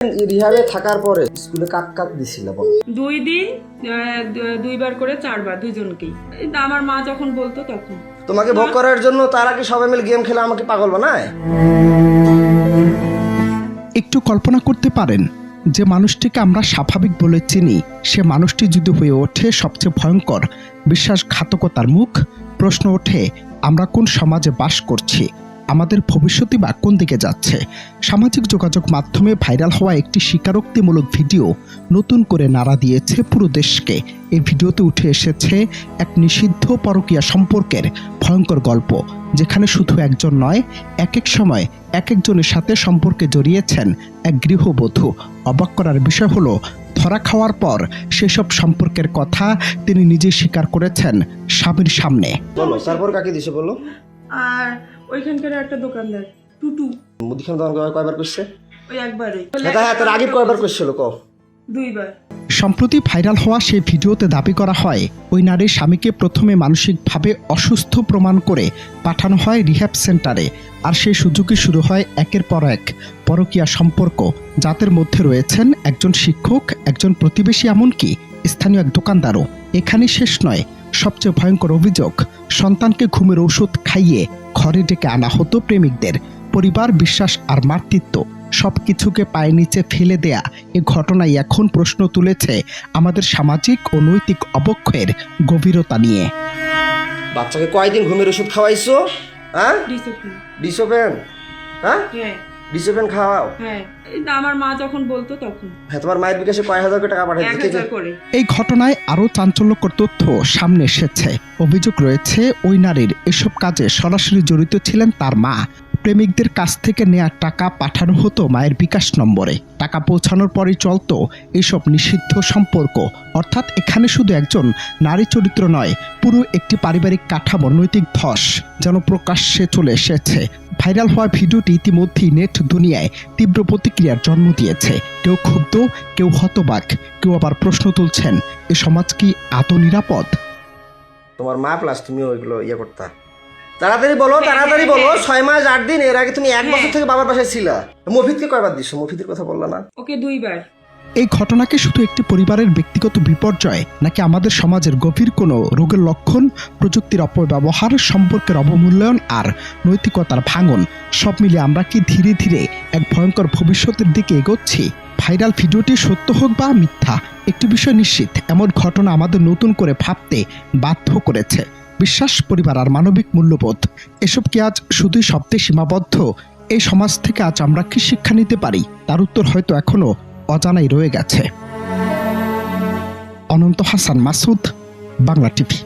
রিহাবে থাকার পরে স্কুলে কাক কাক দিছিল? 2 দিন 2 বার করে 4 বার দুজনকেই। আমার মা যখন বলতো তখন। তোমাকে ভোগ করার জন্য তারা কি সবাই মিলে গেম খেলে আমাকে পাগল বানায়? একটু কল্পনা করতে পারেন, যে মানুষটিকে আমরা স্বাভাবিক বলে চিনি, সে মানুষটি যদি হয়ে ওঠে সবচেয়ে ভয়ঙ্কর বিশ্বাসঘাতকতার মুখ। প্রশ্ন ওঠে, আমরা কোন সমাজে বাস করছি? আমাদের ভবিষ্যৎই বা কোন দিকে যাচ্ছে? সামাজিক যোগাযোগ মাধ্যমে ভাইরাল হওয়া একটি স্বীকারোক্তিমূলক ভিডিও নতুন করে নাড়া দিয়েছে পুরো দেশকে। এই ভিডিওতে উঠে এসেছে এক নিষিদ্ধ পরকীয়া সম্পর্কের ভয়ঙ্কর গল্প, যেখানে শুধু একজন নয়, এক এক সময় এক একজনের সাথে সম্পর্কে জড়িয়েছেন এক গৃহবধূ। অবাক করার বিষয় হলো, ধরা খাওয়ার পর সেসব সম্পর্কের কথা তিনি নিজে স্বীকার করেছেন স্বামীর সামনে। বলো তারপর কাকে দিছে বলো? আর ওইখানকার একটা দোকানদার টুটু মুদিখানা দোকান কয়বার করছে? ওই একবারই। হ্যাঁ, তার আগে কয়বার করছিল ক? 2 বার। সম্প্রতি ভাইরাল হওয়া সেই ভিডিওতে দাবি করা হয়, ওই নারীর স্বামীকে প্রথমে মানসিকভাবে অসুস্থ প্রমাণ করে পাঠানো হয় রিহ্যাব সেন্টারে, আর সেই সুযোগে শুরু হয় একের পর এক পরকীয়া সম্পর্ক, যাদের মধ্যে রয়েছেন একজন শিক্ষক, একজন প্রতিবেশী, এমনকি স্থানীয় এক দোকানদারও। এখানে শেষ নয়, সবচেয়ে ভয়ঙ্কর অভিযোগ, সন্তানকে ঘুমের ওষুধ খাইয়ে ঘরে ডেকে আনা হতো প্রেমিকদের। পরিবার, বিশ্বাস আর মাতৃত্ব সবকিছুকে পায়ের নিচে ফেলে দেয়া এ ঘটনাই এখন প্রশ্ন তুলেছে আমাদের সামাজিক ও নৈতিক অবক্ষয়ের গভীরতা নিয়ে। বাচ্চাকে কয়দিন ঘুমের ওষুধ খাওয়াইছো? হ্যাঁ, ডিসোফেন। হ্যাঁ, ডিসোফেন খাওয়াও? হ্যাঁ, আমার মা যখন বলতো তখন। হ্যাঁ, তোমার মায়ের বিকাশে কয় হাজার টাকা পাঠাইছে? 1000 করে। এই ঘটনায় আরও চাঞ্চল্যকর তথ্য সামনে এসেছে। অভিযোগ রয়েছে, ওই নারীর এসব কাজে সরাসরি জড়িত ছিলেন তার মা। প্রেমিকদের কাছ থেকে নেওয়া টাকা পাঠানো হতো মায়ের বিকাশ নম্বরে। টাকা পৌঁছানোর পরই চলতো এইসব নিষিদ্ধ সম্পর্ক। অর্থাৎ এখানে শুধু একজন নারী চরিত্র নয়, পুরো একটি পারিবারিক কাঠামোর নৈতিক ধস যেন প্রকাশ্যে চলে এসেছে। ভাইরাল হওয়া ভিডিওটি ইতিমধ্যেই নেট দুনিয়ায় তীব্র প্রতিক্রিয়ার জন্ম দিয়েছে। কেউ ক্ষুব্ধ, কেউ হতবাক, কেউ আবার প্রশ্ন তুলছেন, এ সমাজ কি আদৌ নিরাপদ? তোমার মা প্লাস তুমি ওইগুলো করতা। তাড়াতাড়ি বলো, তাড়াতাড়ি বলো। 6 মাস 8 দিন এর আগে তুমি 1 বছর থেকে বাবার বাসায় ছিলা। মফিদকে কয়বার দিছো? মফিদের কথা বললা না? ওকে 2 বার। এই ঘটনাকে শুধু একটি পরিবারের ব্যক্তিগত বিপর্যয়, নাকি আমাদের সমাজের গভীর কোনো রোগের লক্ষণ? প্রযুক্তির অপব্যবহার, সম্পর্কের অবমূল্যায়ন আর নৈতিকতার ভাঙন, সব মিলিয়ে আমরা কি ধীরে ধীরে এক ভয়ঙ্কর ভবিষ্যতের দিকে এগোচ্ছি? ভাইরাল ভিডিওটি সত্য হোক বা মিথ্যা, একটি বিষয় নিশ্চিত, এমন ঘটনা আমাদের নতুন করে ভাবতে বাধ্য করেছে। বিশ্বাস, পরিবার আর মানবিক মূল্যবোধ, এসব কি আজ শুধুই শব্দে সীমাবদ্ধ? এই সমাজ থেকে আজ আমরা কি শিক্ষা নিতে পারি? তার উত্তর হয়তো এখনো অজানাই রয়ে গেছে। অনন্ত হাসান মাসুদ, বাংলা টিভি।